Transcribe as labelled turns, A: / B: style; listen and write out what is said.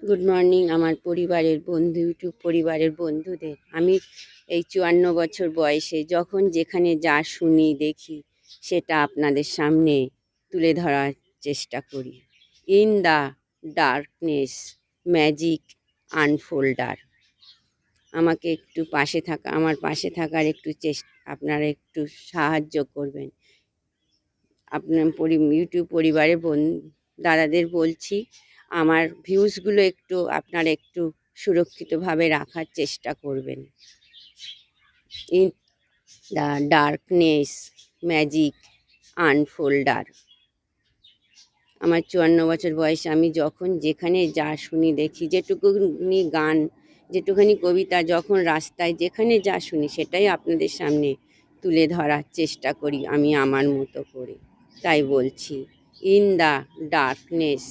A: Good morning আমার পরিবারের বন্ধু, ইউটিউব পরিবারের বন্ধুদের। আমি এই ৫৪ বছর বয়সে যখন যেখানে যা শুনি দেখি সেটা আপনাদের সামনে তুলে ধরার চেষ্টা করি। In the darkness magic unfolder. আমাকে একটু আমার পাশে থাকার একটু আপনারা একটু সাহায্য করবেন। আপনার ইউটিউব পরিবারের দাদাদের বলছি, আমার ভিউজগুলো আপনারা একটু সুরক্ষিতভাবে রাখার চেষ্টা করবেন। In the darkness magic unfolder. আমার ৫৪ বছর বয়সে আমি যখন যেখানে যা শুনি দেখি, যেটুকুনি গান, যেটুখানি কবিতা, যখন রাস্তায় যেখানে যা শুনি সেটাই আপনাদের সামনে তুলে ধরার চেষ্টা করি আমি আমার মতো করে। তাই বলছি, ইন দ্য ডার্কনেস